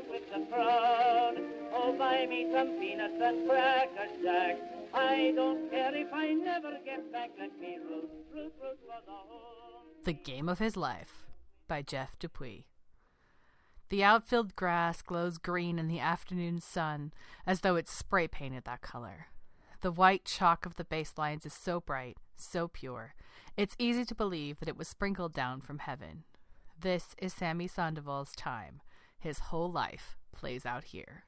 out with the crowd. Oh, buy me some peanuts and cracker jack. I don't care if I never get back. Let me root for the home. The Game of His Life by Jeff Dupuy. The outfield grass glows green in the afternoon sun, as though it's spray-painted that color. The white chalk of the baselines is so bright, so pure, it's easy to believe that it was sprinkled down from heaven. This is Sammy Sandoval's time. His whole life plays out here.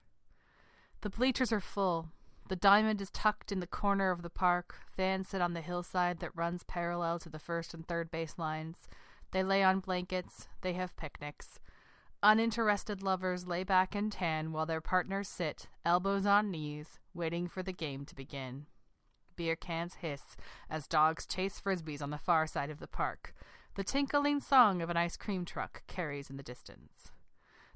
The bleachers are full. The diamond is tucked in the corner of the park. Fans sit on the hillside that runs parallel to the first and third baselines. They lay on blankets. They have picnics. Uninterested lovers lay back and tan while their partners sit, elbows on knees, waiting for the game to begin. Beer cans hiss as dogs chase frisbees on the far side of the park. The tinkling song of an ice cream truck carries in the distance.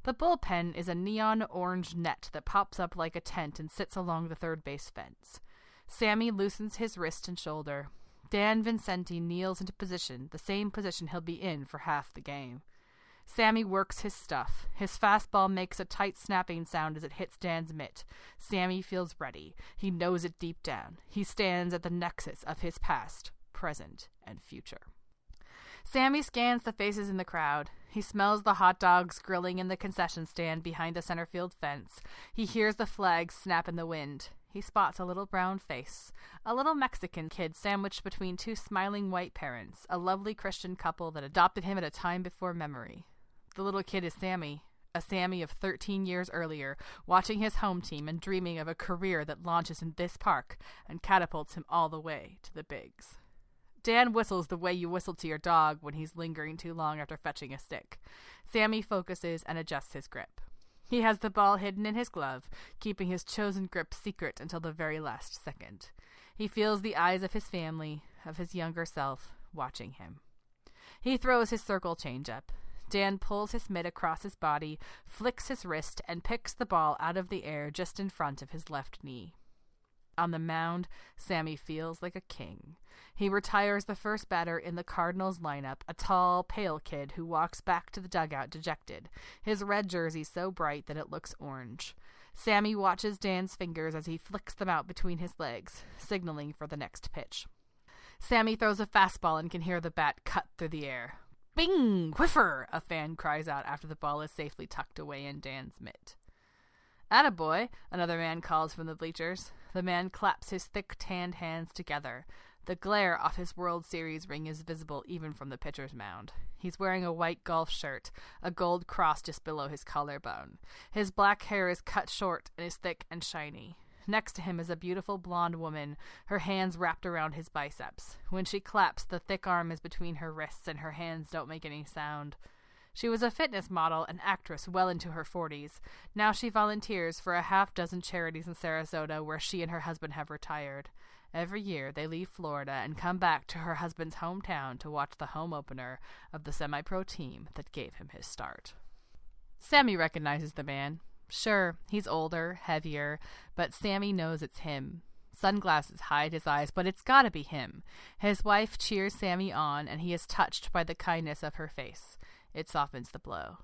The bullpen is a neon orange net that pops up like a tent and sits along the third base fence. Sammy loosens his wrist and shoulder. Dan Vincenti kneels into position, the same position he'll be in for half the game. Sammy works his stuff. His fastball makes a tight snapping sound as it hits Dan's mitt. Sammy feels ready. He knows it deep down. He stands at the nexus of his past, present, and future. Sammy scans the faces in the crowd. He smells the hot dogs grilling in the concession stand behind the center field fence. He hears the flags snap in the wind. He spots a little brown face, a little Mexican kid sandwiched between two smiling white parents, a lovely Christian couple that adopted him at a time before memory. The little kid is Sammy, a Sammy of 13 years earlier, watching his home team and dreaming of a career that launches in this park and catapults him all the way to the bigs. Dan whistles the way you whistle to your dog when he's lingering too long after fetching a stick. Sammy focuses and adjusts his grip. He has the ball hidden in his glove, keeping his chosen grip secret until the very last second. He feels the eyes of his family, of his younger self, watching him. He throws his circle changeup. Dan pulls his mitt across his body, flicks his wrist, and picks the ball out of the air just in front of his left knee. On the mound, Sammy feels like a king. He retires the first batter in the Cardinals lineup, a tall, pale kid who walks back to the dugout dejected, his red jersey so bright that it looks orange. Sammy watches Dan's fingers as he flicks them out between his legs, signaling for the next pitch. Sammy throws a fastball and can hear the bat cut through the air. Bing! Whiffer! A fan cries out after the ball is safely tucked away in Dan's mitt. Attaboy! Another man calls from the bleachers. The man claps his thick, tanned hands together. The glare off his World Series ring is visible even from the pitcher's mound. He's wearing a white golf shirt, a gold cross just below his collarbone. His black hair is cut short and is thick and shiny. Next to him is a beautiful blonde woman, her hands wrapped around his biceps. When she claps, the thick arm is between her wrists and her hands don't make any sound. She was a fitness model and actress well into her 40s. Now she volunteers for a half-dozen charities in Sarasota where she and her husband have retired. Every year they leave Florida and come back to her husband's hometown to watch the home opener of the semi-pro team that gave him his start. Sammy recognizes the man. Sure, he's older, heavier, but Sammy knows it's him. Sunglasses hide his eyes, but it's gotta be him. His wife cheers Sammy on, and he is touched by the kindness of her face. It softens the blow.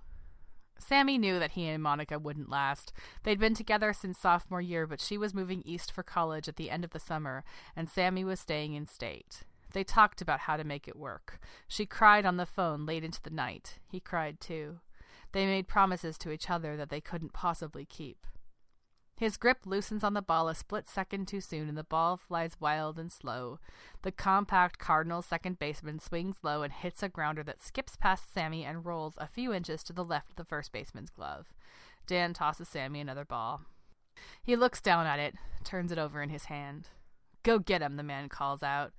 Sammy knew that he and Monica wouldn't last. They'd been together since sophomore year, but she was moving east for college at the end of the summer, and Sammy was staying in state. They talked about how to make it work. She cried on the phone late into the night. He cried too. They made promises to each other that they couldn't possibly keep. His grip loosens on the ball a split second too soon, and the ball flies wild and slow. The compact Cardinals second baseman swings low and hits a grounder that skips past Sammy and rolls a few inches to the left of the first baseman's glove. Dan tosses Sammy another ball. He looks down at it, turns it over in his hand. "Go get him," the man calls out.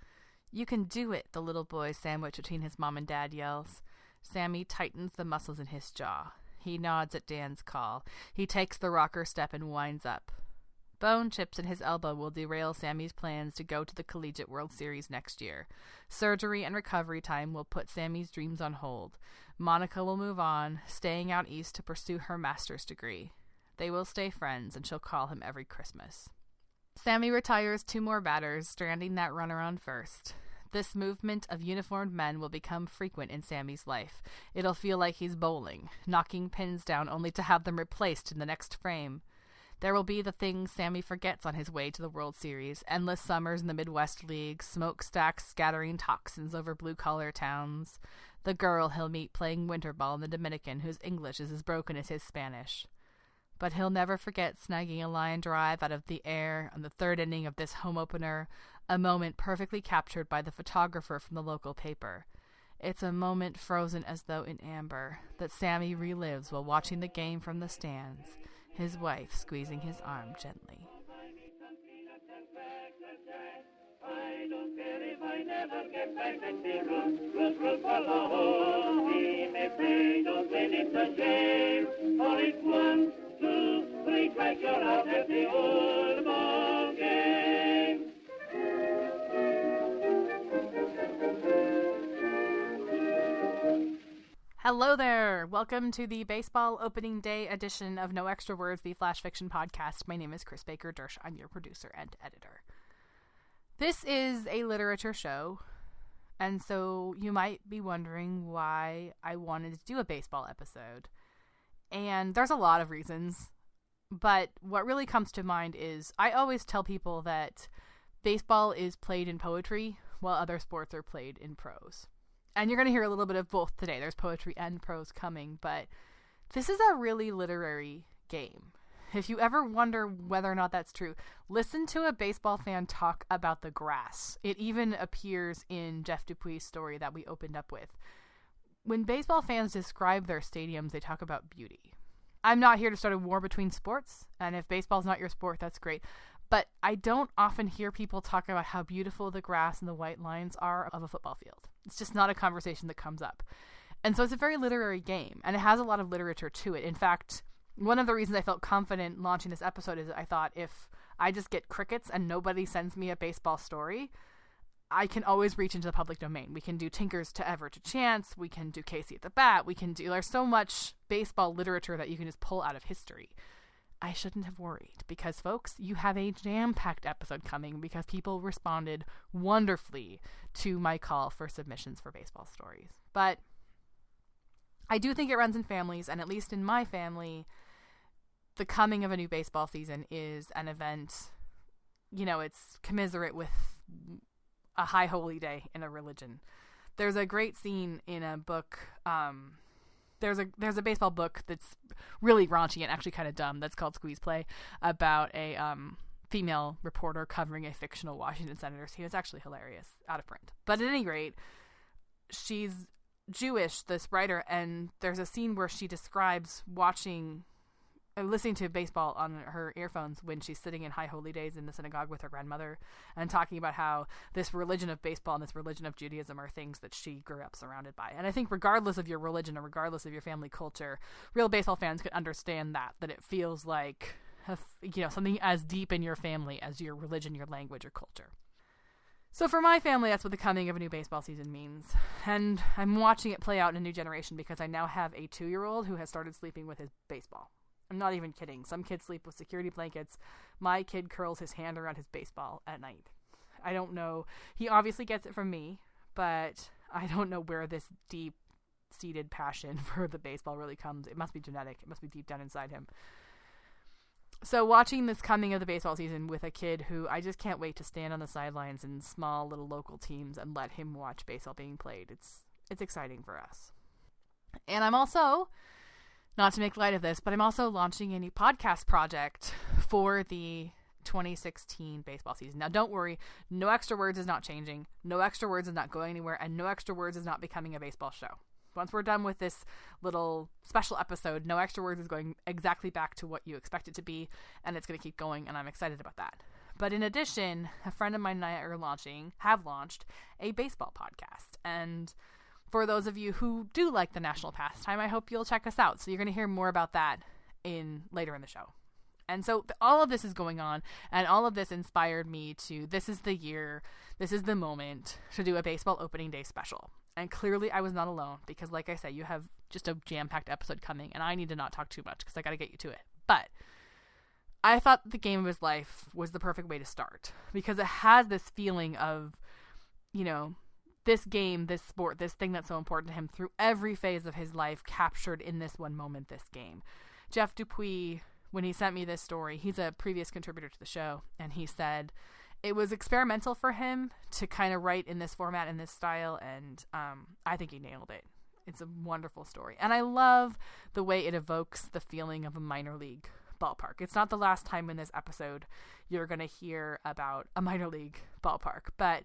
"You can do it," the little boy sandwiched between his mom and dad yells. Sammy tightens the muscles in his jaw. He nods at Dan's call. He takes the rocker step and winds up. Bone chips in his elbow will derail Sammy's plans to go to the Collegiate World Series next year. Surgery and recovery time will put Sammy's dreams on hold. Monica will move on, staying out east to pursue her master's degree. They will stay friends, and she'll call him every Christmas. Sammy retires 2 more batters, stranding that runner on first. This movement of uniformed men will become frequent in Sammy's life. It'll feel like he's bowling, knocking pins down only to have them replaced in the next frame. There will be the things Sammy forgets on his way to the World Series, endless summers in the Midwest League, smokestacks scattering toxins over blue-collar towns, the girl he'll meet playing winter ball in the Dominican whose English is as broken as his Spanish. But he'll never forget snagging a line drive out of the air on the third inning of this home opener, a moment perfectly captured by the photographer from the local paper. It's a moment frozen as though in amber that Sammy relives while watching the game from the stands, his wife squeezing his arm gently. I don't care if I never get back at the root for the whole. He may say, don't win, it's a shame. For it's 1, 2, 3, crack, you're out at the old ball game. Hello there! Welcome to the baseball opening day edition of No Extra Words, the Flash Fiction podcast. My name is Chris Baker-Dersch. I'm your producer and editor. This is a literature show, and so you might be wondering why I wanted to do a baseball episode. And there's a lot of reasons, but what really comes to mind is I always tell people that baseball is played in poetry while other sports are played in prose. And you're going to hear a little bit of both today. There's poetry and prose coming, but this is a really literary game. If you ever wonder whether or not that's true, listen to a baseball fan talk about the grass. It even appears in Jeff Dupuis' story that we opened up with. When baseball fans describe their stadiums, they talk about beauty. I'm not here to start a war between sports, and if baseball's not your sport, that's great. But I don't often hear people talk about how beautiful the grass and the white lines are of a football field. It's just not a conversation that comes up. And so it's a very literary game, and it has a lot of literature to it. In fact, one of the reasons I felt confident launching this episode is I thought if I just get crickets and nobody sends me a baseball story, I can always reach into the public domain. We can do Tinkers to Ever to Chance. We can do Casey at the Bat. There's so much baseball literature that you can just pull out of history. I shouldn't have worried because, folks, you have a jam-packed episode coming because people responded wonderfully to my call for submissions for baseball stories. But I do think it runs in families, and at least in my family, the coming of a new baseball season is an event, it's commiserate with a high holy day in a religion. There's a great scene in a book, there's a baseball book that's really raunchy and actually kind of dumb that's called Squeeze Play about a female reporter covering a fictional Washington senator's team. It's actually hilarious, out of print. But at any rate, she's Jewish, this writer, and there's a scene where she describes listening to baseball on her earphones when she's sitting in high holy days in the synagogue with her grandmother and talking about how this religion of baseball and this religion of Judaism are things that she grew up surrounded by. And I think regardless of your religion or regardless of your family culture, real baseball fans could understand that it feels like something as deep in your family as your religion, your language, or culture. So for my family, that's what the coming of a new baseball season means. And I'm watching it play out in a new generation because I now have a 2-year-old who has started sleeping with his baseball. I'm not even kidding. Some kids sleep with security blankets. My kid curls his hand around his baseball at night. I don't know. He obviously gets it from me, but I don't know where this deep-seated passion for the baseball really comes. It must be genetic. It must be deep down inside him. So watching this coming of the baseball season with a kid who I just can't wait to stand on the sidelines in small little local teams and let him watch baseball being played. It's exciting for us. And I'm also, not to make light of this, but I'm also launching a new podcast project for the 2016 baseball season. Now, don't worry. No Extra Words is not changing. No Extra Words is not going anywhere. And No Extra Words is not becoming a baseball show. Once we're done with this little special episode, No Extra Words is going exactly back to what you expect it to be, and it's going to keep going, and I'm excited about that. But in addition, a friend of mine and I have launched a baseball podcast. And for those of you who do like the National Pastime, I hope you'll check us out. So you're going to hear more about that later in the show. And so all of this is going on, and all of this inspired me this is the year, this is the moment to do a baseball opening day special. And clearly I was not alone because, like I said, you have just a jam-packed episode coming, and I need to not talk too much because I got to get you to it. But I thought the game of his life was the perfect way to start because it has this feeling of, this game, this sport, this thing that's so important to him through every phase of his life captured in this one moment, this game. Jeff Dupuis, when he sent me this story, he's a previous contributor to the show, and he said it was experimental for him to kind of write in this format, in this style, and I think he nailed it. It's a wonderful story. And I love the way it evokes the feeling of a minor league ballpark. It's not the last time in this episode you're going to hear about a minor league ballpark, but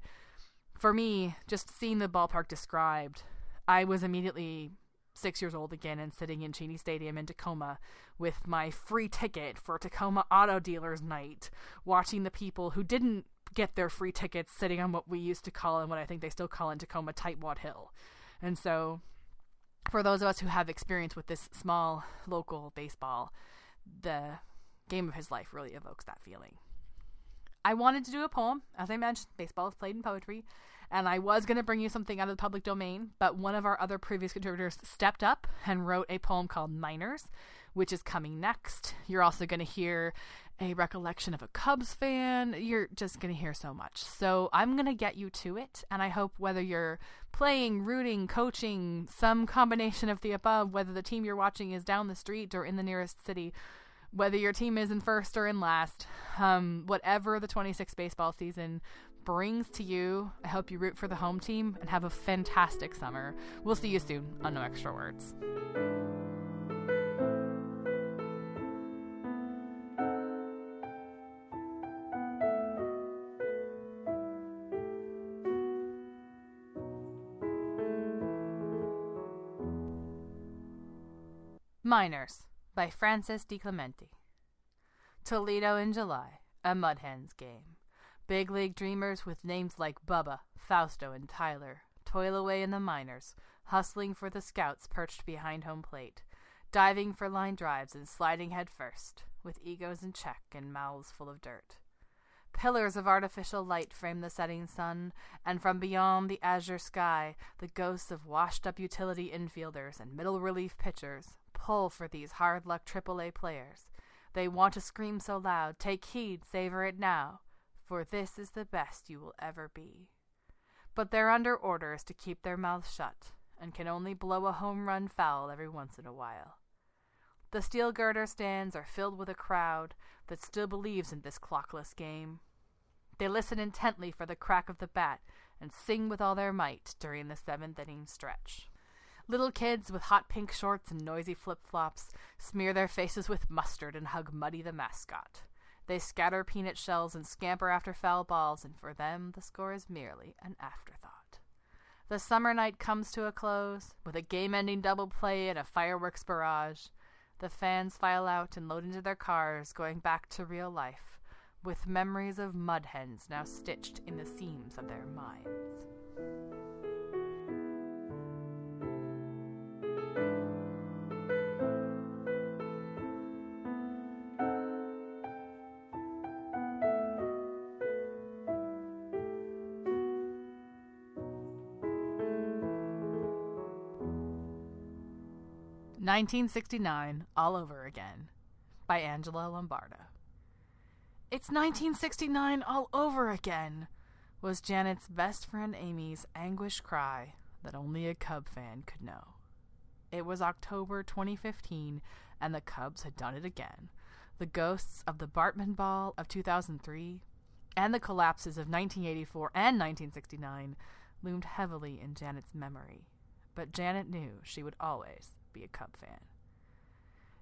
for me, just seeing the ballpark described, I was immediately 6 years old again and sitting in Cheney Stadium in Tacoma with my free ticket for Tacoma Auto Dealers Night, watching the people who didn't get their free tickets sitting on what we used to call, and what I think they still call in Tacoma, Tightwad Hill. And so for those of us who have experience with this small local baseball, the game of his life really evokes that feeling. I wanted to do a poem. As I mentioned, baseball is played in poetry, and I was going to bring you something out of the public domain, but one of our other previous contributors stepped up and wrote a poem called Miners, which is coming next. You're also going to hear a recollection of a Cubs fan. You're just going to hear so much. So I'm going to get you to it, and I hope whether you're playing, rooting, coaching, some combination of the above, whether the team you're watching is down the street or in the nearest city, whether your team is in first or in last, whatever the 26th baseball season brings to you, I hope you root for the home team and have a fantastic summer. We'll see you soon on No Extra Words. Miners by Francis Di Clementi. Toledo in July, a Mud Hens game. Big league dreamers with names like Bubba, Fausto, and Tyler toil away in the minors, hustling for the scouts perched behind home plate, diving for line drives and sliding head first, with egos in check and mouths full of dirt. Pillars of artificial light frame the setting sun, and from beyond the azure sky, the ghosts of washed-up utility infielders and middle relief pitchers pull for these hard-luck AAA players. They want to scream so loud, take heed, savor it now, for this is the best you will ever be. But they're under orders to keep their mouths shut, and can only blow a home run foul every once in a while. The steel girder stands are filled with a crowd that still believes in this clockless game. They listen intently for the crack of the bat and sing with all their might during the seventh-inning stretch. Little kids with hot pink shorts and noisy flip-flops smear their faces with mustard and hug Muddy the mascot. They scatter peanut shells and scamper after foul balls, and for them the score is merely an afterthought. The summer night comes to a close, with a game-ending double play and a fireworks barrage. The fans file out and load into their cars, going back to real life, with memories of mud hens now stitched in the seams of their minds. "1969 All Over Again" by Angela Lombardo. "It's 1969 all over again," was Janet's best friend Amy's anguished cry that only a Cub fan could know. It was October 2015, and the Cubs had done it again. The ghosts of the Bartman Ball of 2003 and the collapses of 1984 and 1969 loomed heavily in Janet's memory, but Janet knew she would always be a Cub fan.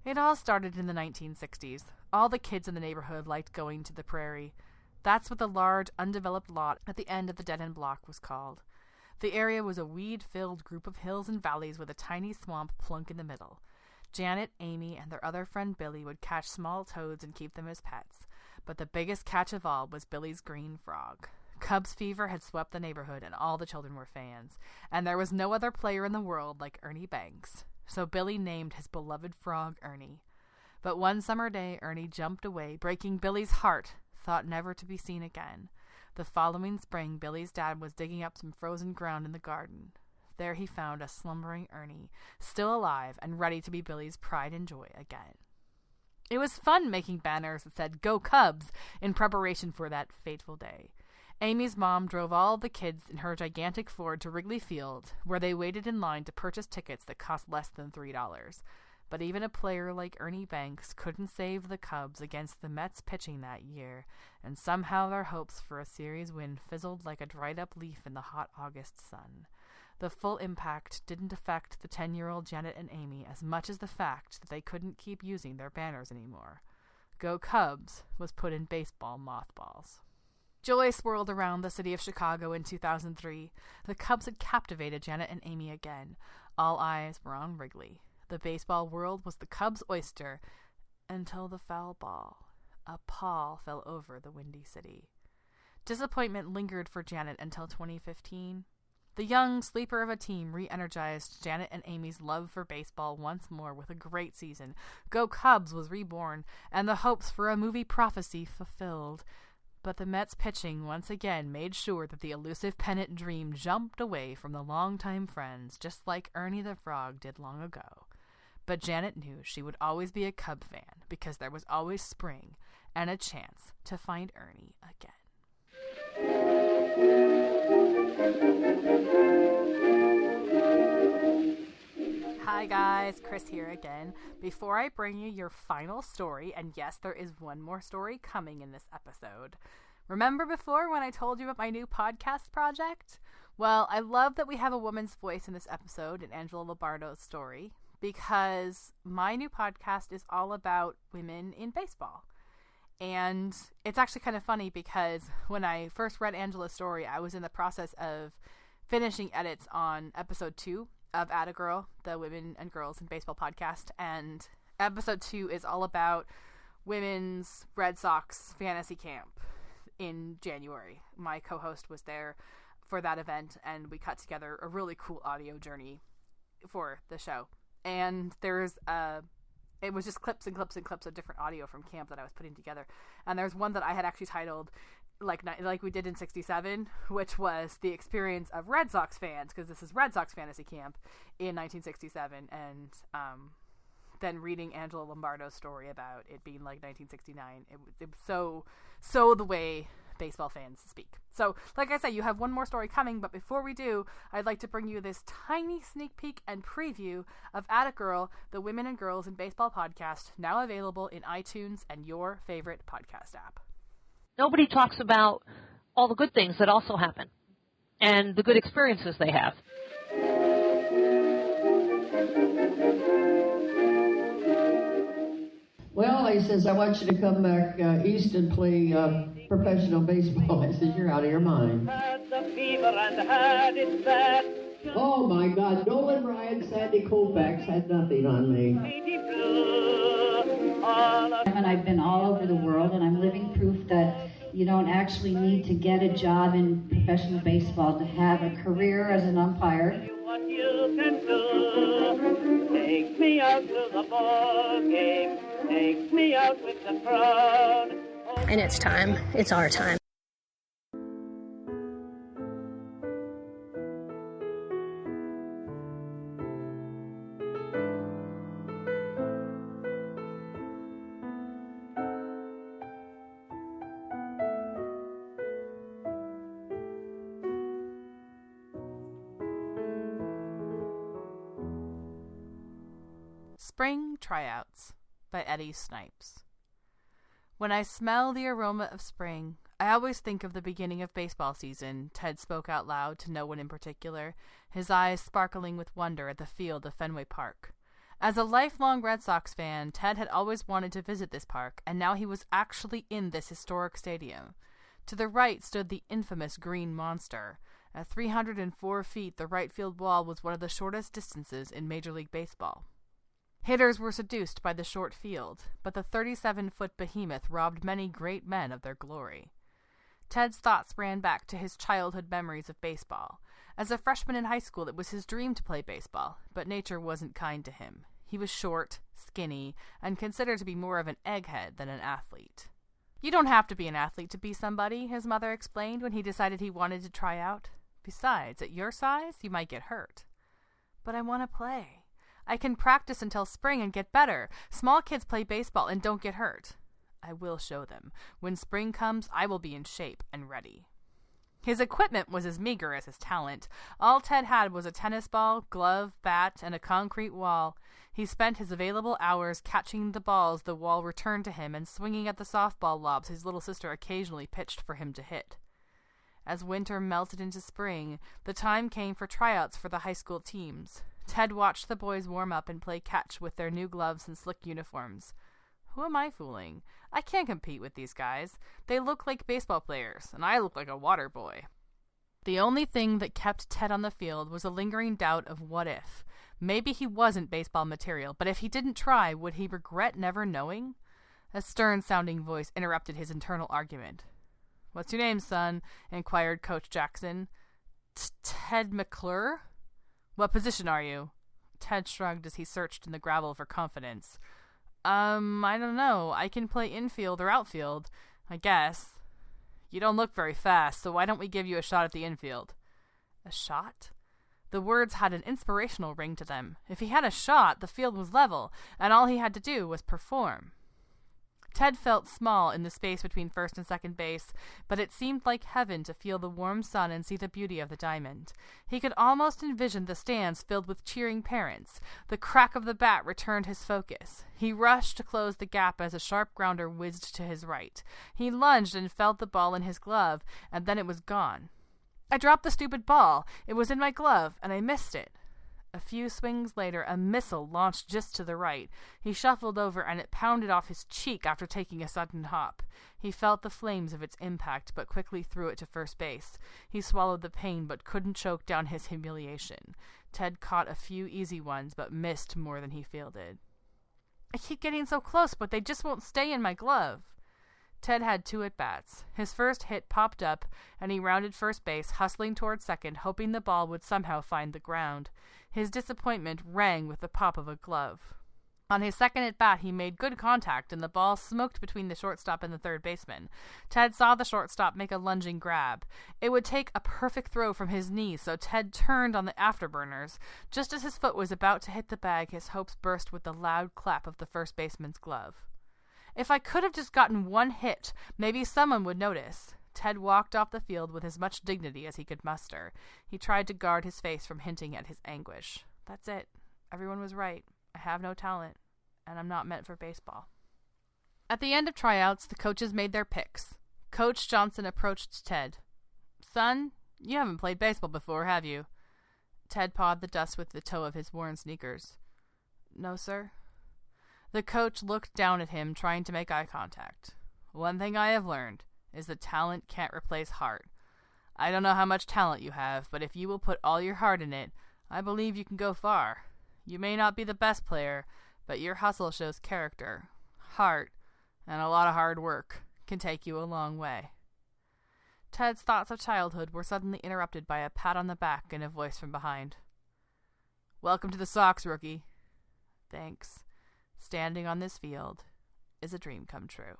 It all started in the 1960s. All the kids in the neighborhood liked going to the prairie. That's what the large, undeveloped lot at the end of the dead-end block was called. The area was a weed-filled group of hills and valleys with a tiny swamp plunk in the middle. Janet, Amy, and their other friend Billy would catch small toads and keep them as pets. But the biggest catch of all was Billy's green frog. Cubs fever had swept the neighborhood, and all the children were fans. And there was no other player in the world like Ernie Banks. So Billy named his beloved frog Ernie. But one summer day, Ernie jumped away, breaking Billy's heart, thought never to be seen again. The following spring, Billy's dad was digging up some frozen ground in the garden. There he found a slumbering Ernie, still alive and ready to be Billy's pride and joy again. It was fun making banners that said, "Go Cubs," in preparation for that fateful day. Amy's mom drove all the kids in her gigantic Ford to Wrigley Field, where they waited in line to purchase tickets that cost less than $3. But even a player like Ernie Banks couldn't save the Cubs against the Mets pitching that year, and somehow their hopes for a series win fizzled like a dried-up leaf in the hot August sun. The full impact didn't affect the 10-year-old Janet and Amy as much as the fact that they couldn't keep using their banners anymore. Go Cubs was put in baseball mothballs. Joy swirled around the city of Chicago in 2003. The Cubs had captivated Janet and Amy again. All eyes were on Wrigley. The baseball world was the Cubs' oyster until the foul ball. A pall fell over the windy city. Disappointment lingered for Janet until 2015. The young sleeper of a team re-energized Janet and Amy's love for baseball once more with a great season. Go Cubs was reborn, and the hopes for a movie prophecy fulfilled. But the Mets pitching once again made sure that the elusive pennant dream jumped away from the longtime friends, just like Ernie the Frog did long ago. But Janet knew she would always be a Cub fan because there was always spring and a chance to find Ernie again. Hi guys, Chris here again. Before I bring you your final story, and yes, there is one more story coming in this episode. Remember before when I told you about my new podcast project? Well, I love that we have a woman's voice in this episode in Angela Lombardo's story, because my new podcast is all about women in baseball. And it's actually kind of funny because when I first read Angela's story, I was in the process of finishing edits on episode 2 of Atta Girl, the Women and Girls in Baseball podcast. And episode 2 is all about women's Red Sox fantasy camp in January. My co-host was there for that event, and we cut together a really cool audio journey for the show. And it was just clips and clips and clips of different audio from camp that I was putting together. And there's one that I had actually titled like we did in 67, which was the experience of Red Sox fans, because this is Red Sox fantasy camp in 1967. And then reading Angela Lombardo's story about it being like 1969, it was so the way baseball fans speak. So, like I said, you have one more story coming, but before we do, I'd like to bring you this tiny sneak peek and preview of Atta Girl, the Women and Girls in Baseball podcast, now available in iTunes and your favorite podcast app. Nobody talks about all the good things that also happen and the good experiences they have. Well, he says, I want you to come back east and play professional baseball. I says, you're out of your mind. Had the fever and had it bad. Oh, my God. Nolan Ryan, Sandy Koufax had nothing on me. And I've been all over the world, and I'm living proof that you don't actually need to get a job in professional baseball to have a career as an umpire. What you can do, take me out to the ball game, take me out with the crowd. And it's time. It's our time. Spring Tryouts by Eddie Snipes. When I smell the aroma of spring, I always think of the beginning of baseball season, Ted spoke out loud to no one in particular, his eyes sparkling with wonder at the field of Fenway Park. As a lifelong Red Sox fan, Ted had always wanted to visit this park, and now he was actually in this historic stadium. To the right stood the infamous Green Monster. At 304 feet, the right field wall was one of the shortest distances in Major League Baseball. Hitters were seduced by the short field, but the 37-foot behemoth robbed many great men of their glory. Ted's thoughts ran back to his childhood memories of baseball. As a freshman in high school, it was his dream to play baseball, but nature wasn't kind to him. He was short, skinny, and considered to be more of an egghead than an athlete. You don't have to be an athlete to be somebody, his mother explained when he decided he wanted to try out. Besides, at your size, you might get hurt. But I want to play. I can practice until spring and get better. Small kids play baseball and don't get hurt. I will show them. When spring comes, I will be in shape and ready. His equipment was as meager as his talent. All Ted had was a tennis ball, glove, bat, and a concrete wall. He spent his available hours catching the balls the wall returned to him and swinging at the softball lobs his little sister occasionally pitched for him to hit. As winter melted into spring, the time came for tryouts for the high school teams. Ted watched the boys warm up and play catch with their new gloves and slick uniforms. Who am I fooling? I can't compete with these guys. They look like baseball players, and I look like a water boy. The only thing that kept Ted on the field was a lingering doubt of what if. Maybe he wasn't baseball material, but if he didn't try, would he regret never knowing? A stern-sounding voice interrupted his internal argument. "What's your name, son?" inquired Coach Jackson. "Ted McClure?" "What position are you?" Ted shrugged as he searched in the gravel for confidence. I don't know. I can play infield or outfield, I guess." "You don't look very fast, so why don't we give you a shot at the infield?" A shot? The words had an inspirational ring to them. If he had a shot, the field was level, and all he had to do was perform. Ted felt small in the space between first and second base, but it seemed like heaven to feel the warm sun and see the beauty of the diamond. He could almost envision the stands filled with cheering parents. The crack of the bat returned his focus. He rushed to close the gap as a sharp grounder whizzed to his right. He lunged and felt the ball in his glove, and then it was gone. "I dropped the stupid ball. It was in my glove, and I missed it." A few swings later, a missile launched just to the right. He shuffled over, and it pounded off his cheek after taking a sudden hop. He felt the flames of its impact, but quickly threw it to first base. He swallowed the pain, but couldn't choke down his humiliation. Ted caught a few easy ones, but missed more than he fielded. "I keep getting so close, but they just won't stay in my glove." Ted had 2 at-bats. His first hit popped up, and he rounded first base, hustling toward second, hoping the ball would somehow find the ground. His disappointment rang with the pop of a glove. On his second at-bat, he made good contact, and the ball smoked between the shortstop and the third baseman. Ted saw the shortstop make a lunging grab. It would take a perfect throw from his knee, so Ted turned on the afterburners. Just as his foot was about to hit the bag, his hopes burst with the loud clap of the first baseman's glove. "If I could have just gotten one hit, maybe someone would notice." Ted walked off the field with as much dignity as he could muster. He tried to guard his face from hinting at his anguish. "That's it. Everyone was right. I have no talent, and I'm not meant for baseball." At the end of tryouts, the coaches made their picks. Coach Johnson approached Ted. "Son, you haven't played baseball before, have you?" Ted pawed the dust with the toe of his worn sneakers. "No, sir." The coach looked down at him, trying to make eye contact. "One thing I have learned is that talent can't replace heart. I don't know how much talent you have, but if you will put all your heart in it, I believe you can go far. You may not be the best player, but your hustle shows character. Heart, and a lot of hard work, can take you a long way." Ted's thoughts of childhood were suddenly interrupted by a pat on the back and a voice from behind. "Welcome to the Sox, rookie." "Thanks. Standing on this field is a dream come true."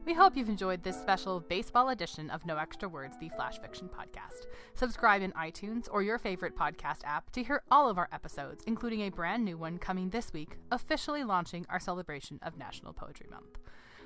We hope you've enjoyed this special baseball edition of No Extra Words, the Flash Fiction podcast. Subscribe in iTunes or your favorite podcast app to hear all of our episodes, including a brand new one coming this week, officially launching our celebration of National Poetry Month.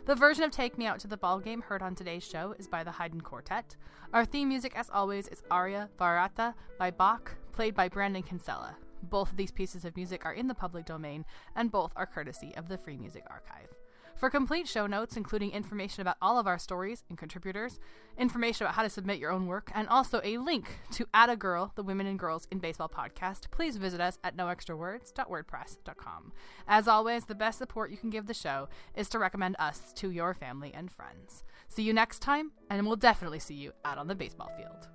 The version of Take Me Out to the Ballgame heard on today's show is by the Haydn Quartet. Our theme music, as always, is Aria Variata by Bach, played by Brandon Kinsella. Both of these pieces of music are in the public domain, and both are courtesy of the Free Music Archive. For complete show notes, including information about all of our stories and contributors, information about how to submit your own work, and also a link to Add a Girl, the Women and Girls in Baseball podcast, please visit us at noextrawords.wordpress.com. As always, the best support you can give the show is to recommend us to your family and friends. See you next time, and we'll definitely see you out on the baseball field.